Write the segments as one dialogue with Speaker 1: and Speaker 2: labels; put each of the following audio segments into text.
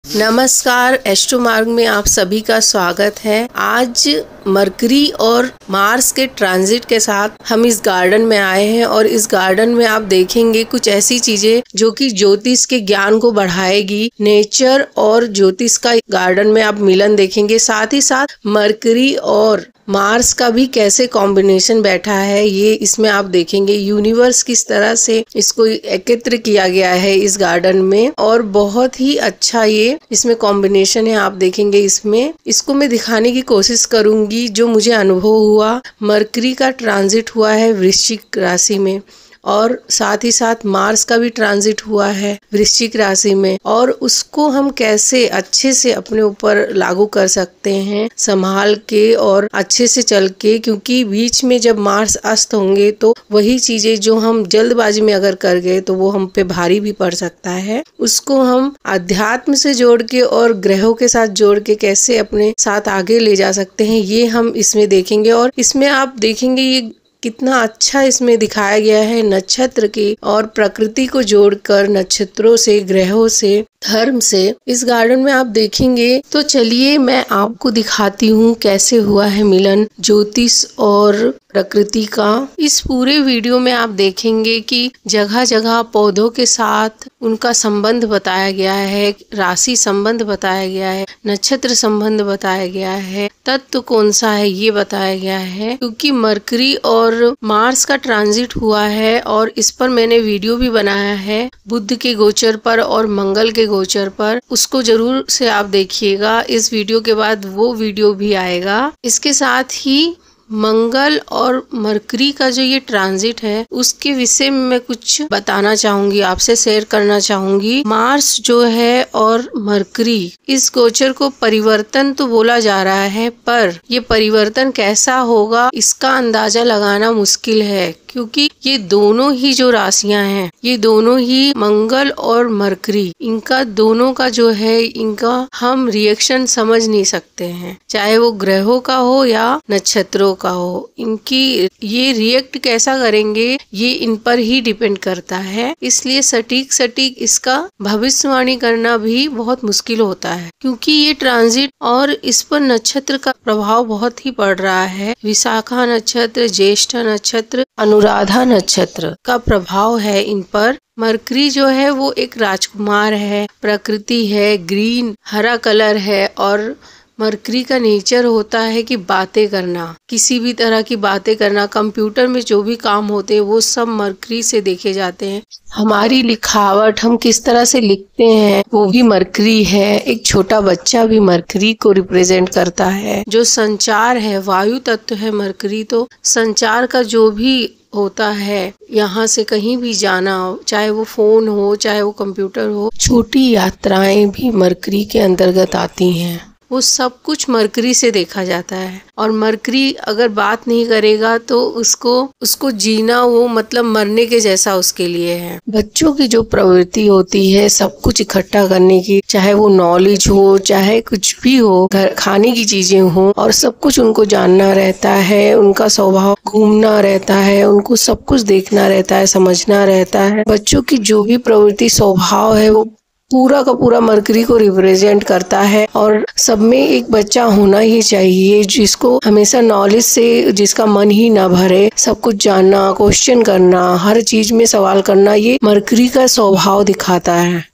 Speaker 1: नमस्कार, एस्ट्रो मार्ग में आप सभी का स्वागत है। आज मरकरी और मार्स के ट्रांजिट के साथ हम इस गार्डन में आए हैं और इस गार्डन में आप देखेंगे कुछ ऐसी चीजें जो कि ज्योतिष के ज्ञान को बढ़ाएगी। नेचर और ज्योतिष का गार्डन में आप मिलन देखेंगे, साथ ही साथ मरकरी और मार्स का भी कैसे कॉम्बिनेशन बैठा है ये इसमें आप देखेंगे। यूनिवर्स किस तरह से इसको एकत्र किया गया है इस गार्डन में और बहुत ही अच्छा ये इसमें कॉम्बिनेशन है। आप देखेंगे इसको मैं दिखाने की कोशिश करूंगी जो मुझे अनुभव हुआ। मरकरी का ट्रांजिट हुआ है वृश्चिक राशि में और साथ ही साथ मार्स का भी ट्रांजिट हुआ है वृश्चिक राशि में, और उसको हम कैसे अच्छे से अपने ऊपर लागू कर सकते हैं संभाल के और अच्छे से चल के, क्योंकि बीच में जब मार्स अस्त होंगे तो वही चीजें जो हम जल्दबाजी में अगर कर गए तो वो हम पे भारी भी पड़ सकता है। उसको हम अध्यात्म से जोड़ के और ग्रहों के साथ जोड़ के कैसे अपने साथ आगे ले जा सकते हैं ये हम इसमें देखेंगे। और इसमें आप देखेंगे ये कितना अच्छा इसमें दिखाया गया है नक्षत्र की और प्रकृति को जोड़कर नक्षत्रों से, ग्रहों से, धर्म से इस गार्डन में आप देखेंगे। तो चलिए मैं आपको दिखाती हूँ कैसे हुआ है मिलन ज्योतिष और प्रकृति का। इस पूरे वीडियो में आप देखेंगे कि जगह जगह पौधों के साथ उनका संबंध बताया गया है, राशि संबंध बताया गया है, नक्षत्र संबंध बताया गया है, तत्व कौन सा है ये बताया गया है। क्योंकि मरकरी और मार्स का ट्रांजिट हुआ है और इस पर मैंने वीडियो भी बनाया है बुध के गोचर पर और मंगल के गोचर पर, उसको जरूर से आप देखिएगा। इस वीडियो के बाद वो वीडियो भी आएगा। इसके साथ ही मंगल और मरकरी का जो ये ट्रांजिट है उसके विषय में मैं कुछ बताना चाहूंगी, आपसे शेयर करना चाहूंगी। मार्स जो है और मरकरी, इस गोचर को परिवर्तन तो बोला जा रहा है, पर ये परिवर्तन कैसा होगा इसका अंदाजा लगाना मुश्किल है, क्योंकि ये दोनों ही जो राशियां हैं, ये दोनों ही मंगल और मरकरी, इनका दोनों का जो है इनका हम रिएक्शन समझ नहीं सकते हैं, चाहे वो ग्रहों का हो या नक्षत्रों का हो। इनकी ये रिएक्ट कैसा करेंगे ये इन पर ही डिपेंड करता है। इसलिए सटीक इसका भविष्यवाणी करना भी बहुत मुश्किल होता है, क्योंकि ये ट्रांजिट और इस पर नक्षत्र का प्रभाव बहुत ही पड़ रहा है। विशाखा नक्षत्र, ज्येष्ठ नक्षत्र, अनुराधा नक्षत्र का प्रभाव है इन पर। मरकरी जो है वो एक राजकुमार है, प्रकृति है, ग्रीन हरा कलर है और मरकरी का नेचर होता है कि बातें करना, किसी भी तरह की बातें करना, कंप्यूटर में जो भी काम होते हैं वो सब मरकरी से देखे जाते हैं। हमारी लिखावट, हम किस तरह से लिखते हैं वो भी मरकरी है। एक छोटा बच्चा भी मरकरी को रिप्रेजेंट करता है। जो संचार है, वायु तत्व है मरकरी, तो संचार का जो भी होता है, यहाँ से कहीं भी जाना, चाहे वो फोन हो चाहे वो कंप्यूटर हो, छोटी यात्राएं भी मरकरी के अंतर्गत आती हैं। वो सब कुछ मरकरी से देखा जाता है। और मरकरी अगर बात नहीं करेगा तो उसको जीना वो मतलब मरने के जैसा उसके लिए है। बच्चों की जो प्रवृत्ति होती है सब कुछ इकट्ठा करने की, चाहे वो नॉलेज हो चाहे कुछ भी हो, घर खाने की चीजें हो, और सब कुछ उनको जानना रहता है। उनका स्वभाव घूमना रहता है, उनको सब कुछ देखना रहता है, समझना रहता है। बच्चों की जो भी प्रवृत्ति स्वभाव है वो पूरा का पूरा मरकरी को रिप्रेजेंट करता है। और सब में एक बच्चा होना ही चाहिए जिसको हमेशा नॉलेज से, जिसका मन ही ना भरे, सब कुछ जानना, क्वेश्चन करना, हर चीज में सवाल करना, ये मरकरी का स्वभाव दिखाता है।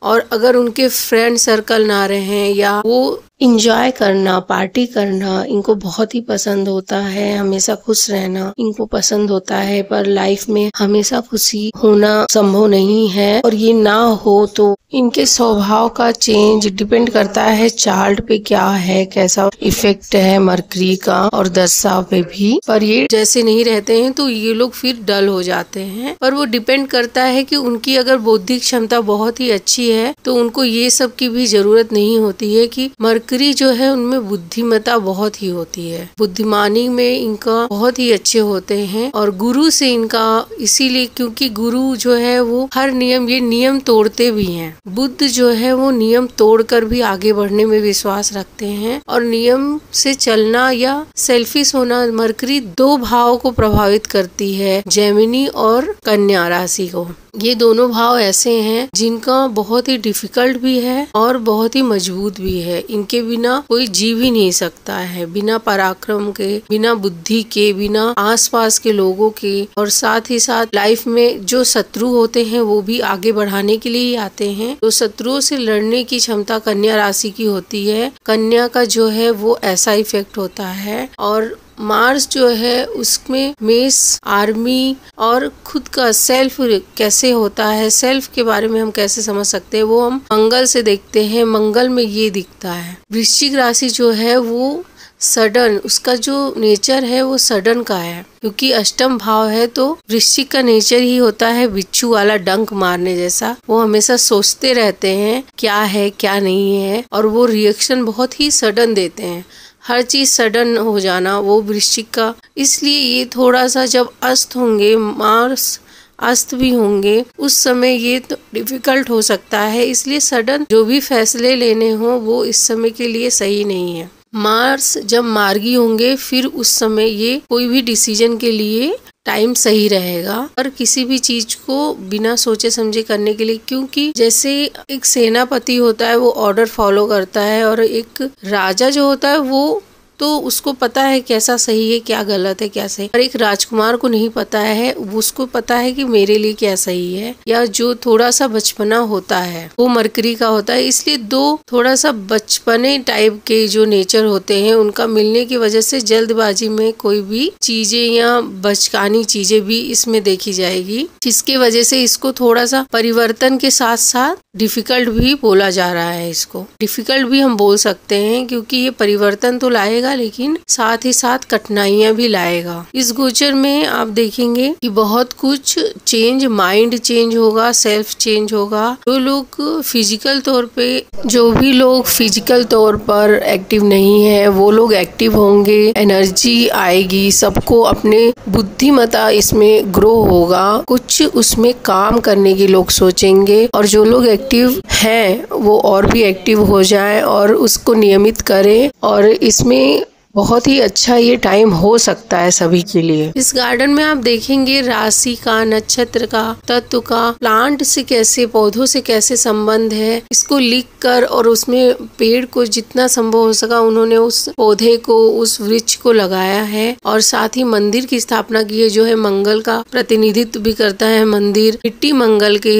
Speaker 1: और अगर उनके फ्रेंड सर्कल ना रहे या वो इंजॉय करना, पार्टी करना इनको बहुत ही पसंद होता है, हमेशा खुश रहना इनको पसंद होता है, पर लाइफ में हमेशा खुशी होना संभव नहीं है। और ये ना हो तो इनके स्वभाव का चेंज डिपेंड करता है चार्ट पे क्या है, कैसा इफेक्ट है मरकरी का और दशा पे भी। पर ये जैसे नहीं रहते हैं तो ये लोग फिर डल हो जाते हैं। पर वो डिपेंड करता है कि उनकी अगर बौद्धिक क्षमता बहुत ही अच्छी है तो उनको ये सब की भी जरूरत नहीं होती है। कि मरकरी जो है उनमें बुद्धिमत्ता बहुत ही होती है, बुद्धिमानी में इनका बहुत ही अच्छे होते हैं। और गुरु से इनका इसीलिए, क्योंकि गुरु जो है वो हर नियम, ये नियम तोड़ते भी हैं। बुद्ध जो है वो नियम तोड़कर भी आगे बढ़ने में विश्वास रखते हैं। और नियम से चलना या सेल्फिश होना, मरकरी दो भाव को प्रभावित करती है, जेमिनी और कन्या राशि को। ये दोनों भाव ऐसे हैं जिनका बहुत ही डिफिकल्ट भी है और बहुत ही मजबूत भी है। इनके बिना कोई जी भी नहीं सकता है, बिना पराक्रम के, बिना बुद्धि के, बिना आसपास के लोगों के। और साथ ही साथ लाइफ में जो शत्रु होते हैं वो भी आगे बढ़ाने के लिए ही आते हैं। तो शत्रुओं से लड़ने की क्षमता कन्या राशि की होती है। कन्या का जो है वो ऐसा इफेक्ट होता है। और मार्स जो है उसमें मेष, आर्मी और खुद का सेल्फ कैसे होता है, सेल्फ के बारे में हम कैसे समझ सकते हैं, वो हम मंगल से देखते हैं। मंगल में ये दिखता है। वृश्चिक राशि जो है वो सडन, उसका जो नेचर है वो सडन का है, क्योंकि अष्टम भाव है। तो वृश्चिक का नेचर ही होता है बिच्छू वाला, डंक मारने जैसा। वो हमेशा सोचते रहते हैं क्या है क्या नहीं है, और वो रिएक्शन बहुत ही सडन देते हैं। हर चीज सडन हो जाना वो वृश्चिक का। इसलिए ये थोड़ा सा जब अस्त होंगे, मार्स अस्त भी होंगे, उस समय ये तो डिफिकल्ट हो सकता है। इसलिए सडन जो भी फैसले लेने हो वो इस समय के लिए सही नहीं है। मार्स जब मार्गी होंगे फिर उस समय ये कोई भी डिसीजन के लिए टाइम सही रहेगा, और किसी भी चीज को बिना सोचे समझे करने के लिए। क्योंकि जैसे एक सेनापति होता है वो ऑर्डर फॉलो करता है, और एक राजा जो होता है वो तो उसको पता है कैसा सही है क्या गलत है क्या सही। और एक राजकुमार को नहीं पता है, उसको पता है कि मेरे लिए क्या सही है। या जो थोड़ा सा बचपना होता है वो मरकरी का होता है। इसलिए दो थोड़ा सा बचपने टाइप के जो नेचर होते हैं उनका मिलने की वजह से जल्दबाजी में कोई भी चीजें या बचकानी चीजें भी इसमें देखी जाएगी, जिसकी वजह से इसको थोड़ा सा परिवर्तन के साथ साथ डिफिकल्ट भी बोला जा रहा है। इसको डिफिकल्ट भी हम बोल सकते हैं, क्योंकि ये परिवर्तन तो लाएगा लेकिन साथ ही साथ कठिनाइयां भी लाएगा। इस गोचर में आप देखेंगे कि बहुत कुछ चेंज, माइंड चेंज होगा, सेल्फ चेंज होगा। जो लोग फिजिकल तौर पे, जो भी लोग फिजिकल तौर पर एक्टिव नहीं है वो लोग एक्टिव होंगे, एनर्जी आएगी, सबको अपने बुद्धिमत्ता इसमें ग्रो होगा, कुछ उसमें काम करने की लोग सोचेंगे। और जो लोग एक्टिव हैं वो और भी एक्टिव हो जाएं और उसको नियमित करें, और इसमें बहुत ही अच्छा ये टाइम हो सकता है सभी के लिए। इस गार्डन में आप देखेंगे राशि का, नक्षत्र का, तत्व का, प्लांट से कैसे, पौधों से कैसे संबंध है, इसको लिख कर और उसमें पेड़ को जितना संभव हो सका उन्होंने उस पौधे को, उस वृक्ष को लगाया है। और साथ ही मंदिर की स्थापना की है, जो है मंगल का प्रतिनिधित्व भी करता है। मंदिर मिट्टी मंगल के,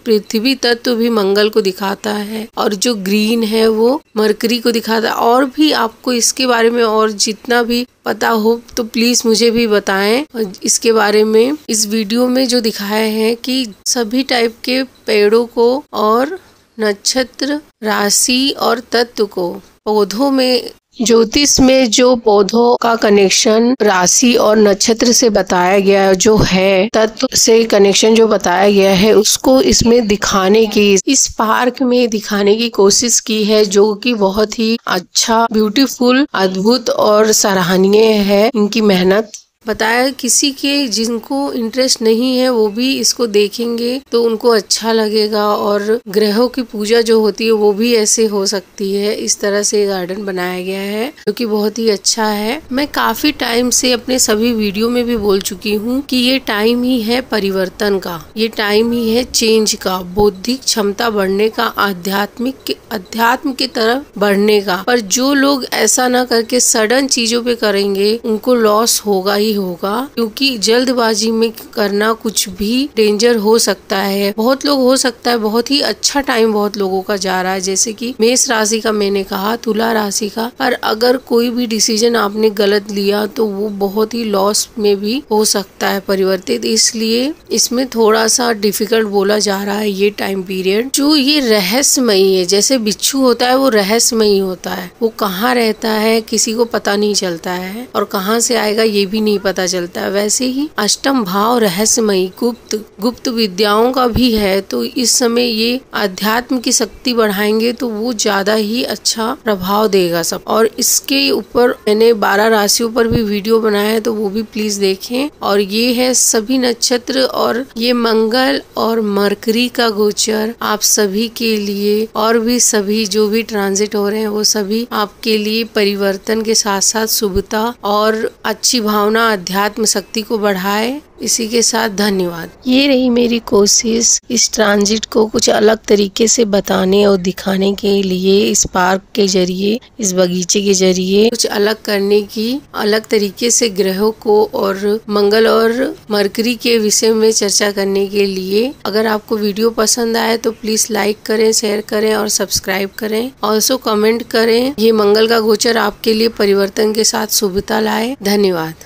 Speaker 1: पृथ्वी तत्व भी मंगल को दिखाता है, और जो ग्रीन है वो मरकरी को दिखाता है। और भी आपको इसके बारे में और जितना भी पता हो तो प्लीज मुझे भी बताएं इसके बारे में। इस वीडियो में जो दिखाया है कि सभी टाइप के पेड़ों को और नक्षत्र, राशि और तत्व को, पौधों में, ज्योतिष में जो पौधों का कनेक्शन राशि और नक्षत्र से बताया गया जो है, तत्व से कनेक्शन जो बताया गया है, उसको इसमें दिखाने की, इस पार्क में दिखाने की कोशिश की है, जो कि बहुत ही अच्छा, ब्यूटीफुल, अद्भुत और सराहनीय है इनकी मेहनत। बताया किसी के जिनको इंटरेस्ट नहीं है वो भी इसको देखेंगे तो उनको अच्छा लगेगा। और ग्रहों की पूजा जो होती है वो भी ऐसे हो सकती है। इस तरह से गार्डन बनाया गया है जो कि बहुत ही अच्छा है। मैं काफी टाइम से अपने सभी वीडियो में भी बोल चुकी हूँ कि ये टाइम ही है परिवर्तन का, ये टाइम ही है चेंज का, बौद्धिक क्षमता बढ़ने का, अध्यात्म की तरफ बढ़ने का। पर जो लोग ऐसा ना करके सडन चीजों पे करेंगे उनको लॉस होगा ही होगा, क्योंकि जल्दबाजी में करना कुछ भी डेंजर हो सकता है। बहुत लोग, हो सकता है बहुत ही अच्छा टाइम बहुत लोगों का जा रहा है, जैसे कि मेष राशि का मैंने कहा, तुला राशि का। पर अगर कोई भी डिसीजन आपने गलत लिया तो वो बहुत ही लॉस में भी हो सकता है परिवर्तित। इसलिए इसमें थोड़ा सा डिफिकल्ट बोला जा रहा है ये टाइम पीरियड। जो ये रहस्यमयी है, जैसे बिच्छू होता है वो रहस्यमयी होता है, वो कहाँ रहता है किसी को पता नहीं चलता है, और कहाँ से आएगा ये भी नहीं पता चलता है। वैसे ही अष्टम भाव रहस्यमयी, गुप्त विद्याओं का भी है। तो इस समय ये अध्यात्म की शक्ति बढ़ाएंगे तो वो ज्यादा ही अच्छा प्रभाव देगा सब। और इसके ऊपर मैंने 12 राशियों पर भी वीडियो बनाया है, तो वो भी प्लीज देखें। और ये है सभी नक्षत्र और ये मंगल और मरकरी का गोचर आप सभी के लिए, और भी सभी जो भी ट्रांजिट हो रहे हैं वो सभी आपके लिए परिवर्तन के साथ साथ शुभता और अच्छी भावना, अध्यात्म शक्ति को बढ़ाए। इसी के साथ धन्यवाद। ये रही मेरी कोशिश इस ट्रांजिट को कुछ अलग तरीके से बताने और दिखाने के लिए, इस पार्क के जरिए, इस बगीचे के जरिए कुछ अलग करने की, अलग तरीके से ग्रहों को और मंगल और मरकरी के विषय में चर्चा करने के लिए। अगर आपको वीडियो पसंद आए तो प्लीज लाइक करें, शेयर करें और सब्सक्राइब करें। ऑल्सो कमेंट करें। ये मंगल का गोचर आपके लिए परिवर्तन के साथ शुभता लाए। धन्यवाद।